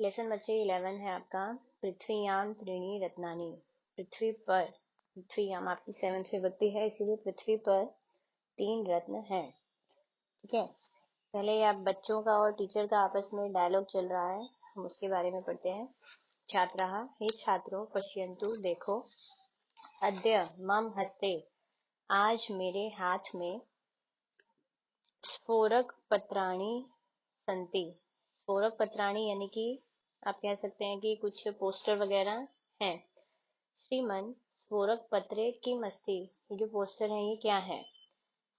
Lesson बच्चे 11 है आपका। पृथ्वीयाम त्रीणी रत्नानी। पृथ्वी पर, पृथ्वीयाम आपकी 7th विभक्ति है, इसीलिए पृथ्वी पर 3 रत्न हैं। ठीक है, पहले आप बच्चों का और टीचर का आपस में डायलॉग चल रहा है, हम उसके बारे में पढ़ते हैं। छात्राः, हे छात्रों, पश्यन्तु देखो। अद्य मम हस्ते, आज मेरे हाथ में। स्फोरक पत्राणि संति। स्फोरक पत्राणि यानी कि आप कह सकते हैं कि कुछ पोस्टर वगैरह हैं। श्रीमन स्फोरक पत्रे किम अस्ति। ये जो पोस्टर है ये क्या है।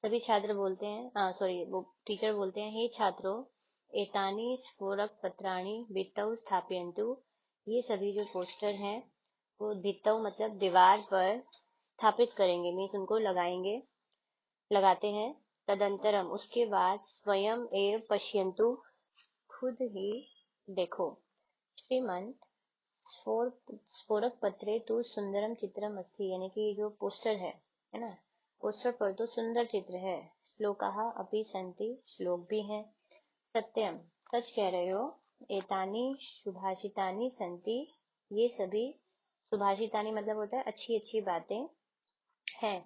सभी छात्र बोलते हैं, सॉरी वो टीचर बोलते हैं, हे छात्रों, एतानि स्फोरक पत्राणि भित्तौ स्थापयन्तु। ये सभी जो पोस्टर हैं वो भित्तौ मतलब दीवार पर स्थापित करेंगे, मीन्स उनको लगाते हैं। तदंतरम उसके बाद स्वयं एव पश्यन्तु, खुद ही देखो। श्रीमन स्फोरक पत्रे तो सुंदरम चित्रम अस्ति, यानी कि जो पोस्टर है ना, पोस्टर पर तो सुंदर चित्र है। श्लोकाः अपि सन्ति, श्लोक भी हैं। सत्यम, सच कह रहे हो। एतानि सुभाषितानि सन्ति, ये सभी सुभाषितानि मतलब होता है अच्छी अच्छी बातें हैं।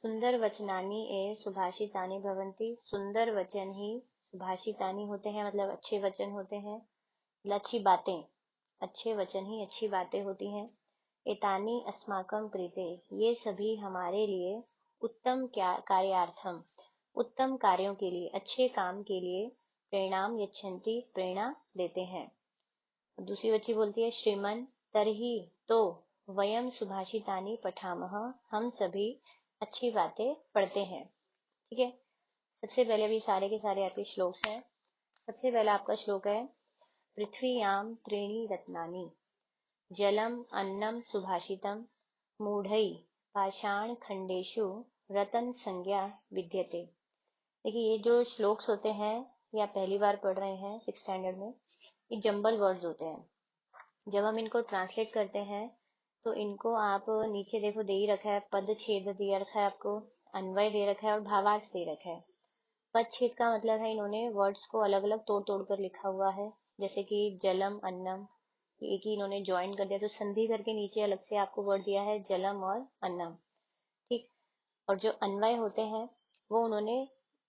सुंदर वचनानि एव सुभाषितानि भवन्ति, सुंदर वचन ही सुभाषितानि होते हैं, मतलब अच्छे वचन होते हैं, मतलब अच्छी बातें, अच्छे वचन ही अच्छी बातें होती हैं। एतानि अस्माकं कृते, ये सभी हमारे लिए। उत्तम कार्यार्थम, उत्तम कार्यों के लिए, अच्छे काम के लिए। प्रेरणाम यच्छन्ति, प्रेरणा देते हैं। दूसरी बच्ची बोलती है, श्रीमन तरही तो वयम सुभाषितानि पठामः, हम सभी अच्छी बातें पढ़ते हैं। ठीक है, सबसे पहले भी सारे के सारे आपके श्लोक हैं। सबसे पहला आपका श्लोक है, पृथ्वीयाम त्रीणि रत्नानि, जलम अन्नम सुभाषितम, मूढ़ै पाषाण खंडेषु रतन संज्ञा विद्यते। देखिए ये जो श्लोक्स होते हैं ये आप पहली बार पढ़ रहे हैं 6th स्टैंडर्ड में, ये जंबल वर्ड्स होते हैं। जब हम इनको ट्रांसलेट करते हैं तो इनको आप नीचे देखो दे ही रखा है, पद छेद दिया रखा है आपको, अन्वय दे रखा है और भावार्थ दे रखा है। पद छेद का मतलब है इन्होंने वर्ड्स को अलग अलग तोड़ तोड़ कर लिखा हुआ है, जैसे कि जलम अन्नम, एक ही इन्होंने ज्वाइन कर दिया, तो संधि करके नीचे अलग से आपको वर्ड दिया है जलम और अन्नम। ठीक, और जो अन्वय होते हैं वो उन्होंने,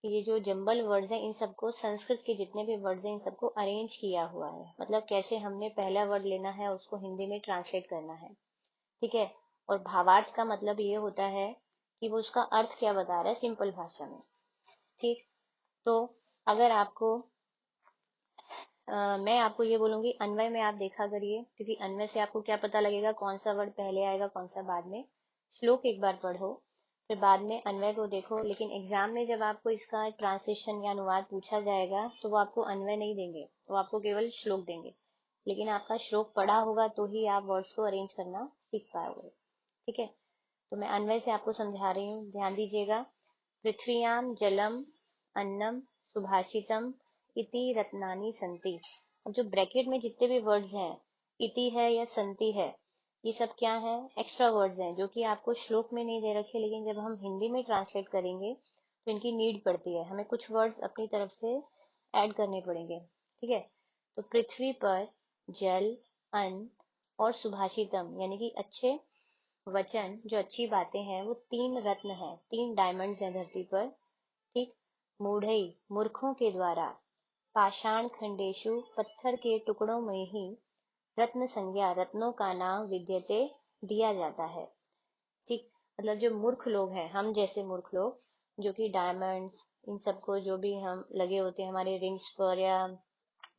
ये जो जंबल वर्ड्स हैं इन सबको, संस्कृत के जितने भी वर्ड्स हैं इन सबको अरेंज किया हुआ है, मतलब कैसे हमने पहला वर्ड लेना है उसको हिंदी में ट्रांसलेट करना है। ठीक है, और भावार्थ का मतलब ये होता है कि वो उसका अर्थ क्या बता रहा है सिंपल भाषा में। ठीक, तो अगर आपको मैं आपको ये बोलूंगी अन्वय में आप देखा करिए, क्योंकि अन्वय से आपको क्या पता लगेगा कौन सा वर्ड पहले आएगा कौन सा बाद में। श्लोक एक बार पढ़ो फिर बाद में अन्वय को देखो, लेकिन एग्जाम में जब आपको इसका ट्रांसलेशन या अनुवाद पूछा जाएगा तो वो आपको अन्वय नहीं देंगे, वो आपको केवल श्लोक देंगे। लेकिन आपका श्लोक पढ़ा होगा तो ही आप वर्ड्स को अरेंज करना सीख पाओगे। ठीक है, तो मैं अन्वय से आपको समझा रही हूँ, ध्यान दीजिएगा। पृथ्वीयाम जलम अन्नम सुभाषितम इति रत्नानि संति। अब जो ब्रैकेट में जितने भी वर्ड्स हैं, इति है या संति है, ये सब क्या है, एक्स्ट्रा वर्ड्स हैं जो कि आपको श्लोक में नहीं दे रखे, लेकिन जब हम हिंदी में ट्रांसलेट करेंगे तो इनकी नीड पड़ती है, हमें कुछ वर्ड्स अपनी तरफ से ऐड करने पड़ेंगे। ठीक है, तो पृथ्वी पर जल, अन्न और सुभाषितम यानी कि अच्छे वचन, जो अच्छी बातें हैं, वो 3 रत्न है, 3 डायमंड्स हैं धरती पर। ठीक, मूढ़ई मूर्खों के द्वारा, पाषाण खंडेशु पत्थर के टुकड़ों में ही, रत्न संज्ञा रत्नों का नाम विद्यते दिया जाता है। ठीक, मतलब जो मूर्ख लोग हैं, हम जैसे मूर्ख लोग, जो कि डायमंड्स इन सबको जो भी हम लगे होते हैं हमारे रिंग्स पर या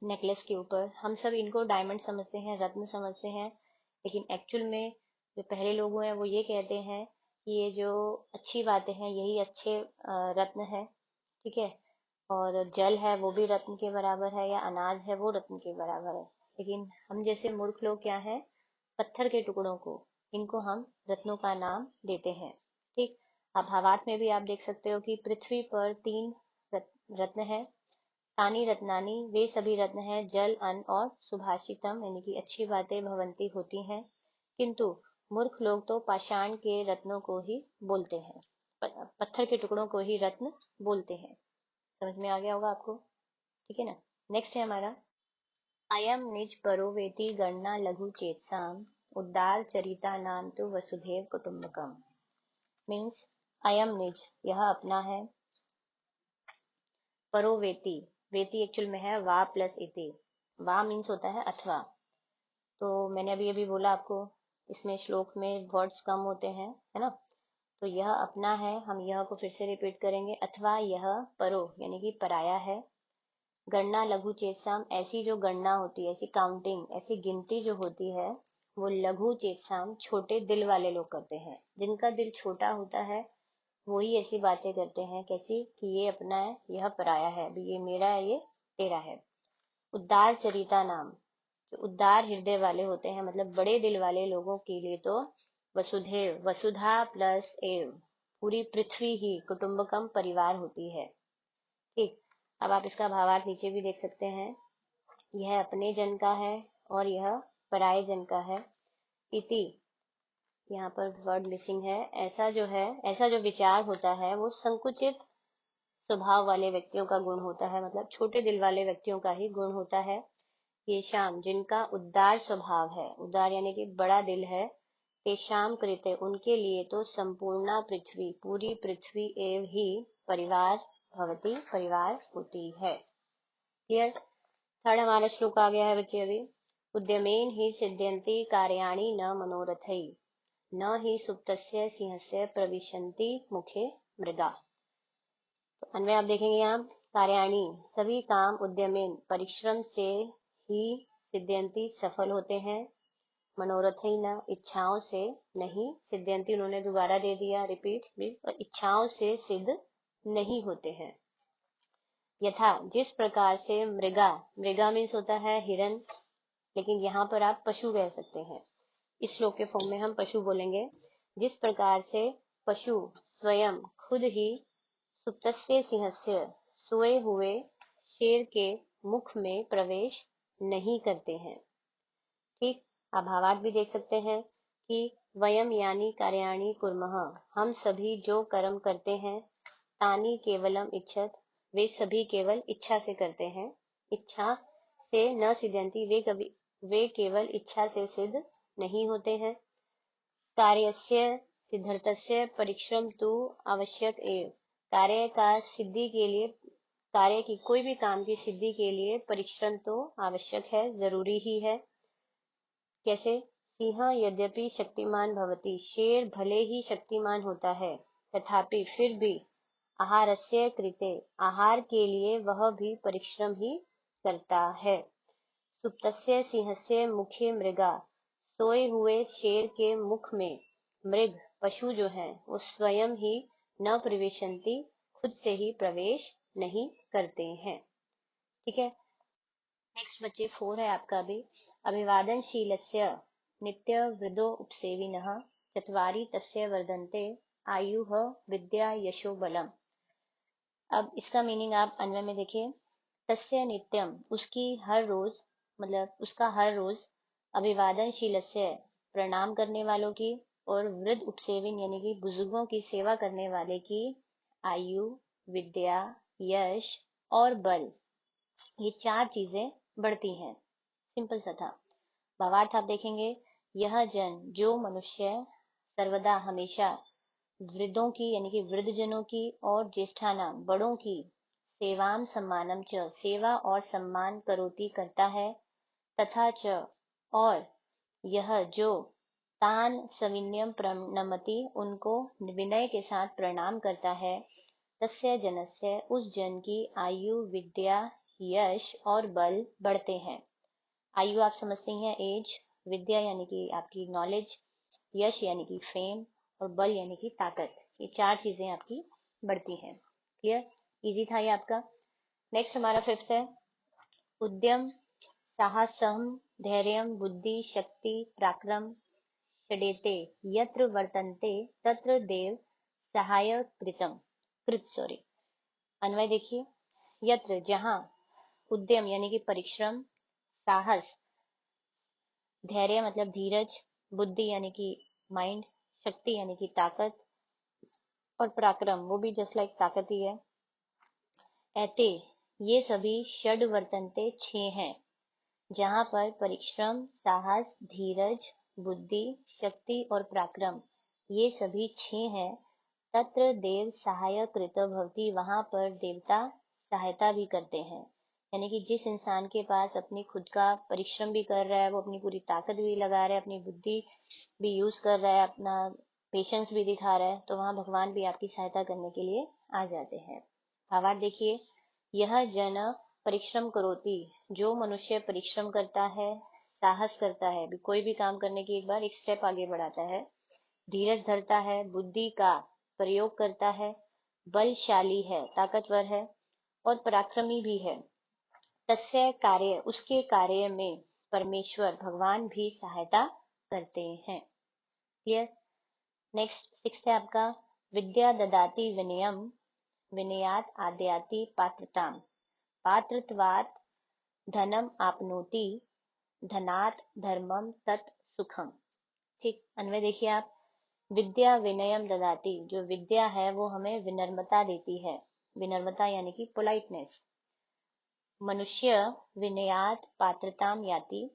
नेकलेस के ऊपर, हम सब इनको डायमंड समझते हैं, रत्न समझते हैं। लेकिन एक्चुअल में जो पहले लोग हैं वो ये कहते हैं कि ये जो अच्छी बातें हैं यही अच्छे रत्न है। ठीक है, और जल है वो भी रत्न के बराबर है, या अनाज है वो रत्न के बराबर है। लेकिन हम जैसे मूर्ख लोग क्या है, पत्थर के टुकड़ों को, इनको हम रत्नों का नाम देते हैं। ठीक, अब भावार्थ में भी आप देख सकते हो कि पृथ्वी पर 3 रत्न है। तानी रत्नानी, वे सभी रत्न हैं, जल, अन्न और सुभाषितम यानी कि अच्छी बातें भवंती होती हैं, किंतु मूर्ख लोग तो पाषाण के रत्नों को ही बोलते हैं, पत्थर के टुकड़ों को ही रत्न बोलते हैं। समझ में आ गया होगा आपको। ठीक है ना, नेक्स्ट है हमारा अयम निज परो वेति गणना लघु चेतसाम उद्दार चरिता नाम तो वसुधैव कुटुंबकम। मीन्स अयम निज, यह अपना है, परो वेति, वेति एक्चुअल में है वा प्लस इति, वा मीन्स होता है अथवा। तो मैंने अभी अभी बोला आपको, इसमें श्लोक में वर्ड्स कम होते हैं, है ना। तो यह अपना है, हम यह को फिर से रिपीट करेंगे, अथवा यह परो यानी कि पराया है। गणना लघु चेतसाम, ऐसी जो गणना होती है, ऐसी काउंटिंग, ऐसी गिनती जो होती है, वो लघु चेतसाम छोटे दिल वाले लोग करते हैं। जिनका दिल छोटा होता है वही ऐसी बातें करते हैं, कैसी कि ये अपना है, यह पराया है, अभी ये मेरा है, ये तेरा है। उद्दार चरिता नाम, जो उदार हृदय वाले होते हैं, मतलब बड़े दिल वाले लोगों के लिए तो वसुधैव, वसुधा प्लस एव, पूरी पृथ्वी ही कुटुंबकम परिवार होती है। ठीक, अब आप इसका भावार्थ नीचे भी देख सकते हैं। यह अपने जन का है और यह पराये जन का है। इति, यहाँ पर वर्ड मिसिंग है। ऐसा जो है, ऐसा जो विचार होता है वो संकुचित स्वभाव वाले व्यक्तियों का गुण होता है, मतलब छोटे दिल वाले व्यक्तियों का ही गुण होता है। ये शाम, जिनका उदार स्वभाव है, उदार यानी कि बड़ा दिल है, तेषाम कृते, उनके लिए तो संपूर्णा पृथ्वी, पूरी पृथ्वी एव ही परिवार भवती, परिवार होती है। क्लियर। थर्ड हमारा श्लोक आ गया है बच्चे अभी। उद्यमेन ही सिद्ध्यन्ति कार्याणि न मनोरथै, न ही सुप्तस्य सिंहस्य प्रविशन्ति मुखे मृगा। तो अन्वय आप देखेंगे यहाँ, कार्याणि सभी काम, उद्यमेन परिश्रम से ही, सिद्ध्यन्ति सफल होते हैं, मनोरथ ही न इच्छाओं से नहीं, सिद्ध्यन्ति उन्होंने दोबारा दे दिया, रिपीट भी, और इच्छाओं से सिद्ध नहीं होते हैं। यथा, जिस प्रकार से मृगा, मृगा मीन्स होता है हिरन, लेकिन यहाँ पर आप पशु कह सकते हैं, इस श्लोक के फॉर्म में हम पशु बोलेंगे। जिस प्रकार से पशु स्वयं खुद ही सुप्तस्य सिंहस्य, सोए हुए शेर के मुख में प्रवेश नहीं करते हैं। ठीक, आप भावार्थ भी देख सकते हैं कि वयम यानी कार्याणि कुर्मः, हम सभी जो कर्म करते हैं, तानि केवलम इच्छत, वे सभी केवल इच्छा से करते हैं, इच्छा से न सिद्ध्यन्ति, वे केवल इच्छा से सिद्ध नहीं होते हैं। कार्यस्य सिद्धर्थस्य परिश्रम तु आवश्यक एव, कार्य का सिद्धि के लिए, कार्य की, कोई भी काम की सिद्धि के लिए परिश्रम तो आवश्यक है, जरूरी ही है। कैसे, सिंह यद्यपि शक्तिमान भवति, शेर भले ही शक्तिमान होता है, तथापि फिर भी आहारस्य कृते, आहार के लिए वह भी परिश्रम ही करता है। सुप्तस्य सिंहस्य मुखे मृगा, सोए हुए शेर के मुख में मृग, पशु जो है, वो स्वयं ही न प्रवेशन्ति, खुद से ही प्रवेश नहीं करते हैं। ठीक है। नेक्स्ट बच्चे 4 है आपका भी। अभिवादनशीलस्य नित्य वृद्धो उपसेविनः, चत्वारि तस्य वर्धन्ते आयुः विद्या यशो बलम। अब इसका मीनिंग आप अन्वय में देखिए। तस्य नित्यम, उसकी हर रोज, मतलब उसका हर रोज, अभिवादनशीलस्य प्रणाम करने वालों की, और वृद्ध उपसेविन यानी कि बुजुर्गों की सेवा करने वाले की, आयु, विद्या, यश और बल, ये 4 चीजें बढ़ती हैं। सिंपल सा था। भावार्थ आप देखेंगे, यह जन, जो मनुष्य सर्वदा, हमेशा, वृद्धों की यानी कि वृद्ध जनों की, और ज्येष्ठानाम बड़ों की, सेवाम सम्मानम च, सेवा और सम्मान करोति करता है, तथा च और यह जो, तान सविनयम प्रणमति उनको विनय के साथ प्रणाम करता है, तस्य जनस्य उस जन की आयु, विद्या, यश और बल बढ़ते हैं। आयु आप समझते हैं एज, विद्या यानी कि आपकी नॉलेज, यश यानी कि फेम, और बल यानी कि ताकत, ये 4 चीजें आपकी बढ़ती हैं। क्लियर, इजी था ये आपका। नेक्स्ट हमारा 5th है। उद्यम साहसम धैर्यम बुद्धि शक्ति पराक्रम षडेते, यत्र वर्तन्ते तत्र देव सहाय कृतम, कृत सॉरी। अन्वय देखिए, यत्र जहां, उद्यम यानी कि परिश्रम, साहस, धैर्य मतलब धीरज, बुद्धि यानी कि माइंड, शक्ति यानी कि ताकत, और पराक्रम वो भी जस्ट लाइक ताकत ही है। ऐते, ये सभी षड वर्तनते 6 हैं। जहाँ पर परिश्रम, साहस, धीरज, बुद्धि, शक्ति और पराक्रम ये सभी 6 हैं। तत्र देव सहाय कृत भवति, वहां पर देवता सहायता भी करते हैं। यानी कि जिस इंसान के पास अपनी खुद का परिश्रम भी कर रहा है, वो अपनी पूरी ताकत भी लगा रहा है, अपनी बुद्धि भी यूज कर रहा है, अपना पेशेंस भी दिखा रहा है, तो वहां भगवान भी आपकी सहायता करने के लिए आ जाते हैं। भावार्थ देखिए, यह जन परिश्रम करोति, जो मनुष्य परिश्रम करता है, साहस करता है, भी कोई भी काम करने की एक बार एक स्टेप आगे बढ़ाता है, धीरज धरता है, बुद्धि का प्रयोग करता है, बलशाली है, ताकतवर है और पराक्रमी भी है, तस्य कार्य, उसके कार्य में परमेश्वर भगवान भी सहायता करते हैं। क्लियर। नेक्स्ट 6 है आपका, विद्या ददाति विनयम, विनयात आद्याति पात्रताम, पात्रत्वात् धनम आपनोति, धनात् धर्मम तत् सुखम। ठीक, अन्वय देखिए आप। विद्या विनयम ददाति, जो विद्या है वो हमें विनम्रता देती है। विनम्रता यानी कि पोलाइटनेस। मनुष्य विनयात पात्रताम याति,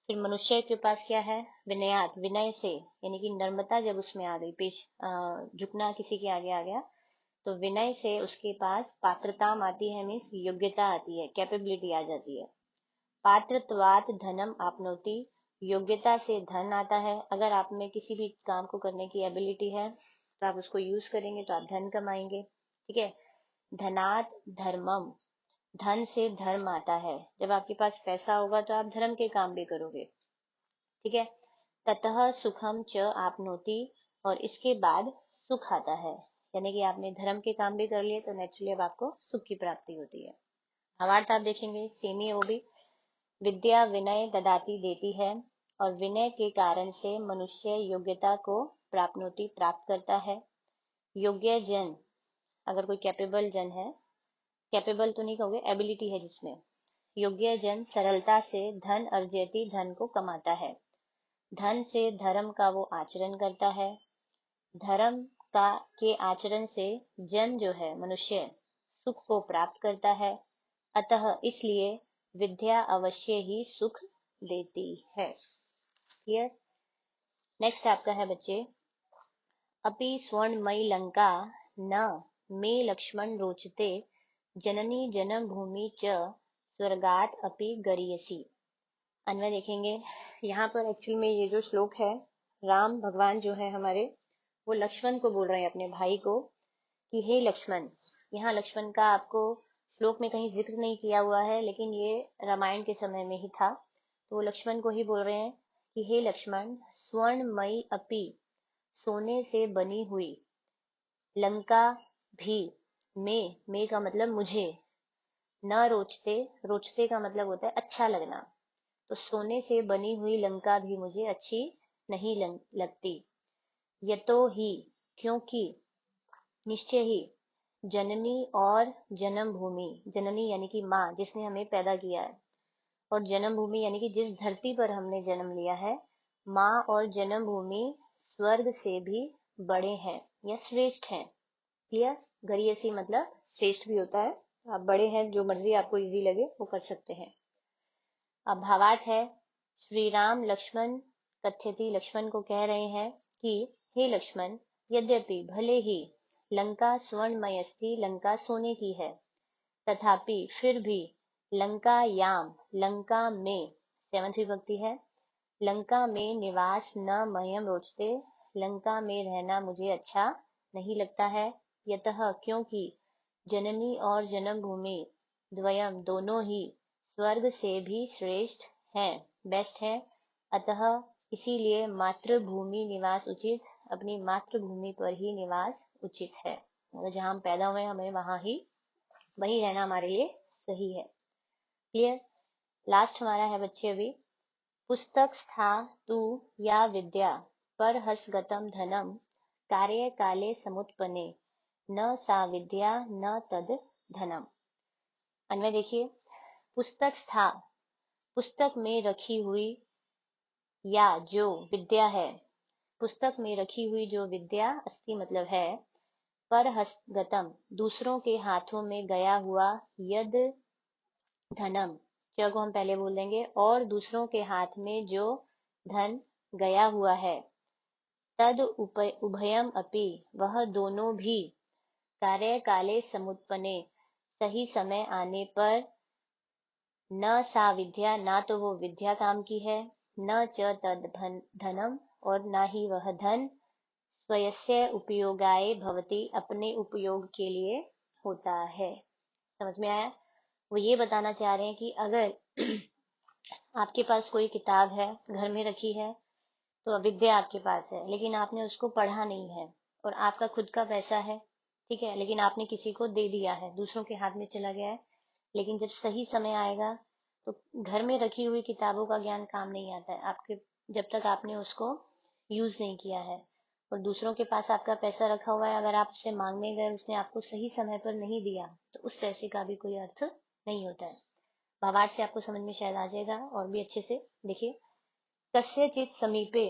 फिर मनुष्य के पास क्या है, विनयात, विनय से, यानी कि नम्रता जब उसमें आ गई, पेश झुकना किसी के आगे आ गया, तो विनय से उसके पास पात्रताम आती है, मीन्स योग्यता आती है, कैपेबिलिटी आ जाती है। पात्रत्वात धनम आपनोति, योग्यता से धन आता है। अगर आप में किसी भी काम को करने की एबिलिटी है तो आप उसको यूज करेंगे तो आप धन कमाएंगे। ठीक है। धनात धर्मम, धन से धर्म आता है। जब आपके पास पैसा होगा तो आप धर्म के काम भी करोगे। ठीक है। ततः सुखम च आपनोति, और इसके बाद सुख आता है, यानी कि आपने धर्म के काम भी कर लिए तो नेचुरली अब आपको सुख की प्राप्ति होती है। भावार्थ आप देखेंगे सेम ही है वो भी। विद्या विनय ददाती देती है, और विनय के कारण से मनुष्य योग्यता को प्राप्त करता है। योग्य जन, अगर कोई कैपेबल जन है, कैपेबल तो नहीं कहोगे, एबिलिटी है जिसमें, योग्य जन सरलता से धन अर्जयति, धन को कमाता है। धन से धर्म का वो आचरण करता है। धर्म का के आचरण से जन जो है मनुष्य सुख को प्राप्त करता है। अतः इसलिए विद्या अवश्य ही सुख देती है। क्लियर। नेक्स्ट आपका है बच्चे, अपि स्वर्णमयी लंका न मे लक्ष्मण रोचते, जननी जन्म भूमि च स्वर्गात अपि गरीयसी। अन्वय देखेंगे। यहाँ पर एक्चुअल में ये जो श्लोक है, राम भगवान जो है हमारे, वो लक्ष्मण को बोल रहे हैं, अपने भाई को, कि हे लक्ष्मण। यहाँ लक्ष्मण का आपको श्लोक में कहीं जिक्र नहीं किया हुआ है, लेकिन ये रामायण के समय में ही था, तो वो लक्ष्मण को ही बोल रहे हैं कि हे लक्ष्मण, स्वर्णमयी अपि, सोने से बनी हुई, लंका भी, में का मतलब मुझे, न रोचते, रोचते का मतलब होता है अच्छा लगना, तो सोने से बनी हुई लंका भी मुझे अच्छी नहीं लगती। यतो ही, क्योंकि, निश्चय ही, जननी और जन्म भूमि, जननी यानी कि माँ जिसने हमें पैदा किया है, और जन्म भूमि यानी कि जिस धरती पर हमने जन्म लिया है, माँ और जन्म भूमि स्वर्ग से भी बड़े हैं या श्रेष्ठ हैं। क्लियर। गरीयसी मतलब श्रेष्ठ भी होता है, आप बड़े हैं, जो मर्जी आपको इजी लगे वो कर सकते हैं। अब भावार्थ है, श्री राम लक्ष्मण कथ्यति, लक्ष्मण को कह रहे हैं कि हे लक्ष्मण, यद्यपि भले ही लंका स्वर्णमय अस्ति, लंका सोने की है, तथापि फिर भी लंकायाम, लंका में, 7th विभक्ति है, लंका में निवास न मह्यम रोचते, लंका में रहना मुझे अच्छा नहीं लगता है। यतः, क्योंकि, जननी और जन्म भूमि द्वयम, दोनों ही स्वर्ग से भी श्रेष्ठ हैं, बेस्ट है। अतः इसीलिए मातृभूमि निवास उचित, अपनी मातृभूमि पर ही निवास उचित है, मतलब जहाँ हम पैदा हुए हमें वहां ही वही रहना हमारे लिए सही है। क्लियर। लास्ट हमारा है बच्चे अभी, पुस्तक स्था तु या विद्या पर हसगतम धनम, कार्य काले समुत्पन्ने, न सा विद्या न तद धनम। अन्वय देखिए। पुस्तक स्था, पुस्तक में रखी हुई, या जो विद्या है, पुस्तक में रखी हुई जो विद्या, अस्ति मतलब है, पर हस्तगतम दूसरों के हाथों में गया हुआ, यद धनम च को हम पहले बोल देंगे, और दूसरों के हाथ में जो धन गया हुआ है, तद उभयम अपि, वह दोनों भी, कार्य काले समुत्पन्ने, सही समय आने पर, न सा विद्या, ना तो वो विद्या काम की है, न च तद धनम, और ना ही वह धन, स्वयस्य उपयोगाय भवति, अपने उपयोग के लिए होता है। समझ में आया? वो ये बताना चाह रहे हैं कि अगर आपके पास कोई किताब है, घर में रखी है, तो अविद्या आपके पास है, लेकिन आपने उसको पढ़ा नहीं है, और आपका खुद का पैसा है, ठीक है, लेकिन आपने किसी को दे दिया है, दूसरों के हाथ में चला गया है, लेकिन जब सही समय आएगा तो घर में रखी हुई किताबों का ज्ञान काम नहीं आता है आपके, जब तक आपने उसको यूज नहीं किया है। और दूसरों के पास आपका पैसा रखा हुआ है, अगर आप उससे मांगने गए, उसने आपको सही समय पर नहीं दिया, तो उस पैसे का भी कोई अर्थ नहीं होता है। भावार्थ से आपको समझ में शायद आ जाएगा, और भी अच्छे से देखिए। कस्यचित समीपे,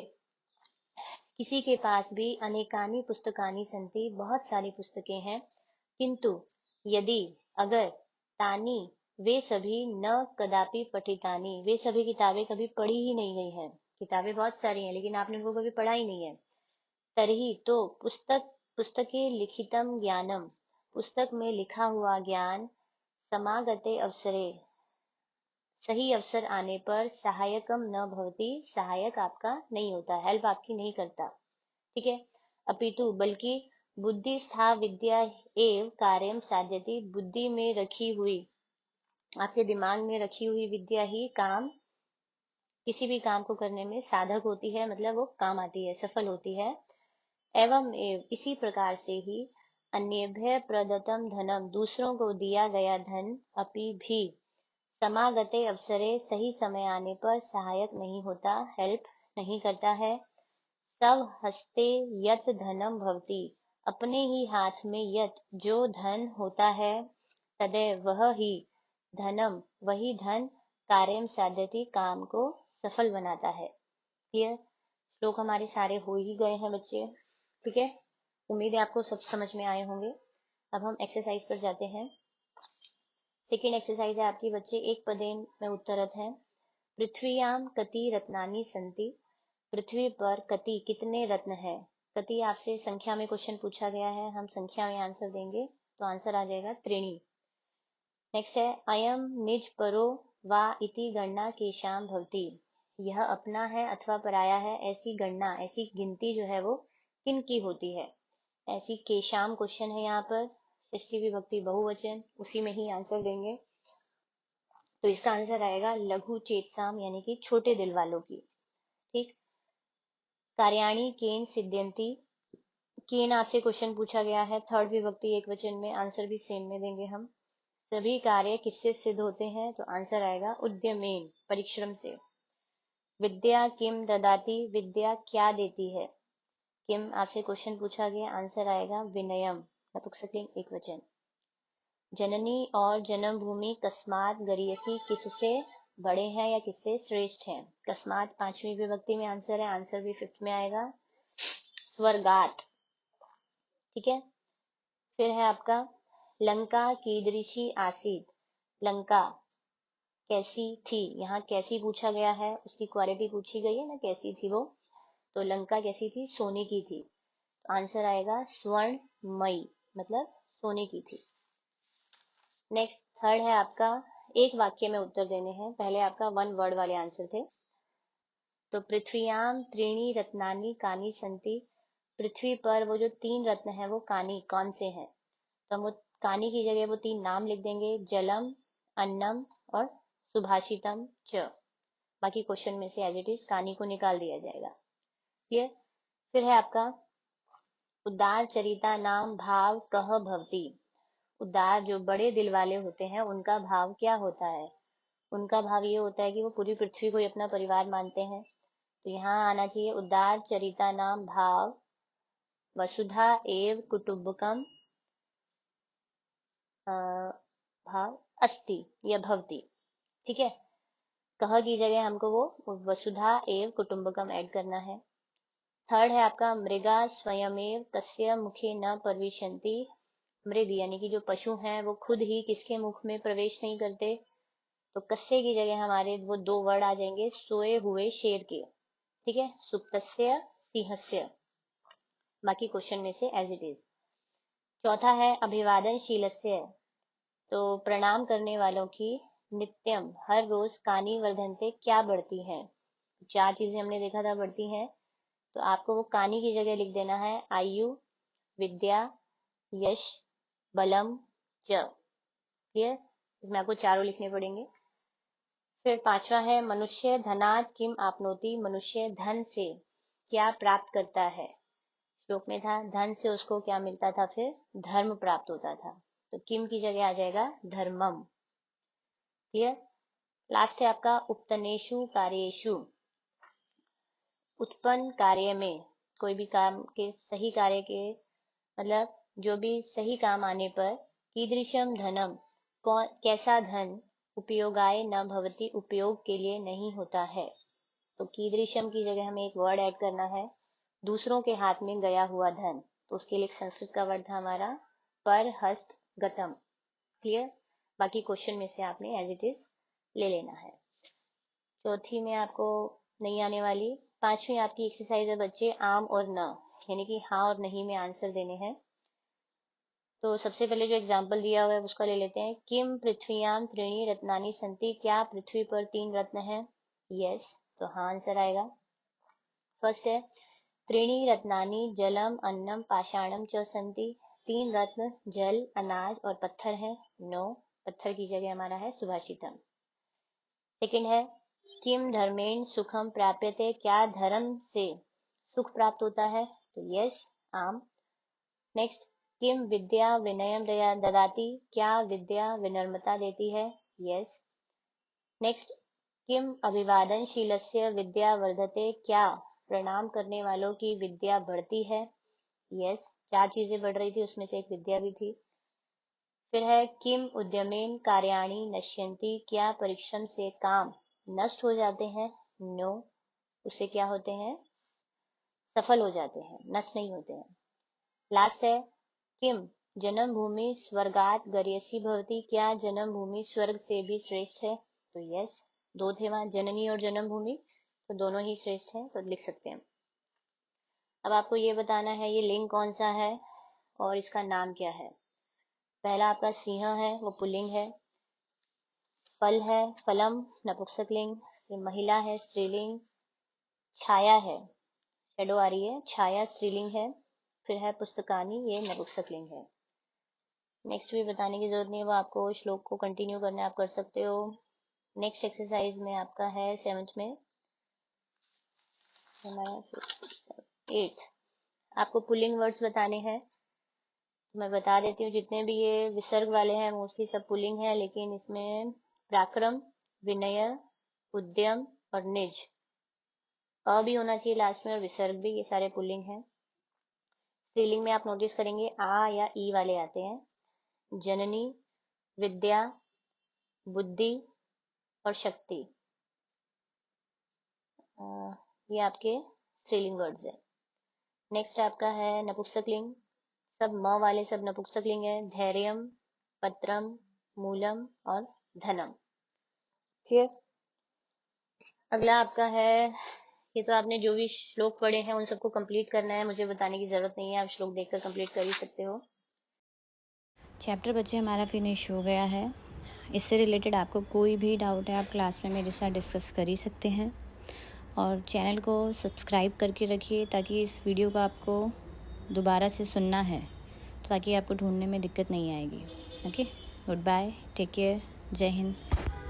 किसी के पास भी, अनेकानि पुस्तकानि सन्ति, बहुत सारी पुस्तकें हैं, किंतु यदि, अगर, तानी, वे सभी, न कदापि पठितानि, वे सभी किताबें कभी पढ़ी ही नहीं गई हैं, किताबें बहुत सारी हैं लेकिन आपने उनको कभी पढ़ा ही नहीं है, तर्हि तो पुस्तके लिखितम ज्ञानम, पुस्तक में लिखा हुआ ज्ञान, समागते अवसरे, सही अवसर आने पर, सहायकम न भवति, सहायक आपका नहीं होता, हेल्प आपकी नहीं करता, ठीक है। अपितु, बल्कि, बुद्धि स्था विद्या एव कार्यम साध्यति, बुद्धि में रखी हुई, आपके दिमाग में रखी हुई विद्या ही काम, किसी भी काम को करने में साधक होती है, मतलब वो काम आती है, सफल होती है। एवं एव, इसी प्रकार से ही, अन्येभ्य प्रदत्तम धनम, दूसरों को दिया गया धन, अपि भी, समागते अवसरे, सही समय आने पर, सहायक नहीं होता, हेल्प नहीं करता है। सब हस्ते यत धनम भवति, अपने ही हाथ में यत, जो धन होता है, तदेव, वह ही, धनम, वही धन, कार्यम साध्यति, काम को सफल बनाता है। क्लियर? श्लोक हमारे सारे हो ही गए हैं बच्चे, ठीक है। उम्मीद है आपको सब समझ में आए होंगे। अब हम एक्सरसाइज पर जाते हैं। सेकेंड एक्सरसाइज है आपकी बच्चे, एक पदेन में उत्तरत है। पृथ्वीयाम कति रत्नानि सन्ति, पृथ्वी पर कति, कितने रत्न है। कति आपसे संख्या में क्वेश्चन पूछा गया है, हम संख्या में आंसर देंगे, तो आंसर आ जाएगा त्रीणी। नेक्स्ट है, अयम निज परो वा इति गणना केशाम भवति, यह अपना है अथवा पराया है, ऐसी गणना, ऐसी गिनती जो है वो किन की होती है। ऐसी केशाम क्वेश्चन है यहाँ पर, षष्ठी विभक्ति बहुवचन, उसी में ही आंसर देंगे। तो इसका आंसर आएगा लघु चेतसाम, यानी कि छोटे दिल वालों की, ठीक। कार्याणी केन सिद्ध्यंती, केन आपसे क्वेश्चन पूछा गया है, थर्ड विभक्ति एक वचन में, आंसर भी सेम में देंगे हम। सभी कार्य किससे सिद्ध होते हैं, तो आंसर आएगा उद्यमेन, परिश्रम से। विद्या किम ददाती, विद्या क्या देती है। किम आपसे क्वेश्चन पूछा गया, आंसर आएगा विनयम, नपुंसकलिंग एक वचन। जननी और जन्मभूमि कस्मात गरीयसी, किससे बड़े हैं या किससे श्रेष्ठ हैं। कस्मात पांचवी विभक्ति में आंसर है, आंसर भी फिफ्थ में आएगा, स्वर्गात, ठीक है। फिर है आपका, लंका कीदृशी आसीत, लंका कैसी थी, यहाँ कैसी पूछा गया है, उसकी क्वालिटी पूछी गई है ना, कैसी थी वो, तो लंका कैसी थी, सोने की थी, तो आंसर आएगा स्वर्णमयी, मतलब सोने की थी। नेक्स्ट थर्ड है आपका, एक वाक्य में उत्तर देने हैं, पहले आपका वन वर्ड वाले आंसर थे। तो पृथ्वीयाम त्रीणी रत्नानि कानि संति, पृथ्वी पर वो जो तीन रत्न है वो कानी, कौन से हैं। तो हम वो कानी की जगह वो तीन नाम लिख देंगे, जलम, अन्नम और सुभाषितम च, बाकी क्वेश्चन में से एज इट इज कानी को निकाल दिया जाएगा, क्लियर। फिर है आपका, उदार चरिता नाम भाव कह भवती, उदार जो बड़े दिल वाले होते हैं उनका भाव क्या होता है। उनका भाव ये होता है कि वो पूरी पृथ्वी को ही अपना परिवार मानते हैं, तो यहाँ आना चाहिए उदार चरिता नाम भाव, वसुधा एव कुटुम्बकम, भाव अस्ति या भवती, ठीक है। कह की जगह हमको वो वसुधा एव कुटुम्बकम ऐड करना है। थर्ड है आपका, मृगा स्वयमेव तस्य मुखे न प्रविशन्ति, मृग यानी कि जो पशु हैं वो खुद ही किसके मुख में प्रवेश नहीं करते, तो कस्से की जगह हमारे वो 2 वर्ड आ जाएंगे सोए हुए शेर के, ठीक है, सुप्तस्य सिंहस्य, बाकी क्वेश्चन में से एज इट इज। चौथा है अभिवादनशीलस्य, तो प्रणाम करने वालों की नित्यम हर रोज कानी वर्धनते क्या बढ़ती हैं, 4 चीजें हमने देखा था बढ़ती हैं, तो आपको वो कानी की जगह लिख देना है आयु, विद्या, यश, बलम च। क्लियर, इसमें आपको चारों लिखने पड़ेंगे। फिर 5वां है मनुष्य धनात् किम आपनोति, मनुष्य धन से क्या प्राप्त करता है। श्लोक में था धन से उसको क्या मिलता था, फिर धर्म प्राप्त होता था, तो किम की जगह आ जाएगा धर्मम। क्लियर। लास्ट है आपका उपतनेषु कार्येषु, उत्पन्न कार्य में, कोई भी काम के सही कार्य के मतलब जो भी सही काम आने पर कीदृशम धनम, कौन कैसा धन, उपयोगाय न भवति, उपयोग के लिए नहीं होता है, तो कीदृशम की जगह हमें एक वर्ड ऐड करना है, दूसरों के हाथ में गया हुआ धन, तो उसके लिए संस्कृत का वर्ड था हमारा पर हस्त गतम। क्लियर, बाकी क्वेश्चन में से आपने एज इट इज ले लेना है। चौथी में आपको नहीं आने वाली। 5वीं आपकी एक्सरसाइज है बच्चे आम और न, यानी कि हाँ और नहीं में आंसर देने हैं। तो सबसे पहले जो एग्जाम्पल दिया हुआ है उसका ले लेते हैं। किम पृथ्वीयाम त्रीणी रत्नानि संति, क्या पृथ्वी पर 3 रत्न हैं। यस, तो हाँ आंसर आएगा। फर्स्ट है त्रीणी रत्नानि जलम अन्नम पाषाणम च संति, 3 रत्न जल, अनाज और पत्थर है। नो, पत्थर की जगह हमारा है सुभाषितम। सेकंड है किम धर्मेण सुखम प्राप्यते, क्या धर्म से सुख प्राप्त होता है, तो यस आम। नेक्स्ट किम विद्या विनयम ददाति, क्या विद्या विनम्रता देती है। यस। नेक्स्ट किम अभिवादनशीलस्य विद्या वर्धते, क्या प्रणाम करने वालों की विद्या बढ़ती है। यस, 4 चीजें बढ़ रही थी उसमें से एक विद्या भी थी। फिर है किम उद्यमेन कार्याणि नश्यन्ति, क्या परिश्रम से काम नष्ट हो जाते हैं। नो, उससे क्या होते हैं, सफल हो जाते हैं, नष्ट नहीं होते हैं। लास्ट है किम जन्म भूमि स्वर्गात गर्यसी भवती, क्या जन्म भूमि स्वर्ग से भी श्रेष्ठ है, तो यस, 2 थे वहां जननी और जन्म भूमि, तो दोनों ही श्रेष्ठ हैं, तो लिख सकते हैं। अब आपको ये बताना है ये लिंग कौन सा है और इसका नाम क्या है। पहला आपका सिंह है, वो पुल्लिंग है। फल है फलम नपुंसकलिंग, फिर महिला है स्त्रीलिंग। छाया है, शेडो आ रही है, छाया स्त्रीलिंग है। फिर है पुस्तकानी, ये नपुंसकलिंग है। नेक्स्ट भी बताने की जरूरत नहीं है, वो आपको श्लोक को कंटिन्यू करना आप कर सकते हो। नेक्स्ट एक्सरसाइज में आपका है 7th में हमारा 8th, आपको पुल्लिंग वर्ड्स बताने हैं। मैं बता देती हूँ जितने भी ये विसर्ग वाले हैं मोस्टली सब पुल्लिंग है, लेकिन इसमें पराक्रम, विनय, उद्यम और निज, अ भी होना चाहिए लास्ट में और विसर्ग भी, ये सारे पुल्लिंग हैं। स्त्रीलिंग में आप नोटिस करेंगे आ या ई वाले आते हैं। जननी, विद्या, बुद्धि और शक्ति, ये आपके स्त्रीलिंग वर्ड्स है। नेक्स्ट आपका है नपुंसकलिंग, सब म वाले सब नपुंसकलिंग है। धैर्यम, पत्रम, मूलम और धनम। ठीक, अगला आपका है, ये तो आपने जो भी श्लोक पढ़े हैं उन सबको कंप्लीट करना है, मुझे बताने की जरूरत नहीं है, आप श्लोक देखकर कंप्लीट कर ही सकते हो। चैप्टर बच्चे हमारा फिनिश हो गया है। इससे रिलेटेड आपको कोई भी डाउट है आप क्लास में मेरे साथ डिस्कस कर ही सकते हैं, और चैनल को सब्सक्राइब करके रखिए ताकि इस वीडियो को आपको दोबारा से सुनना है, ताकि आपको ढूंढने में दिक्कत नहीं आएगी। Okay, good bye, take care, Jai Hind.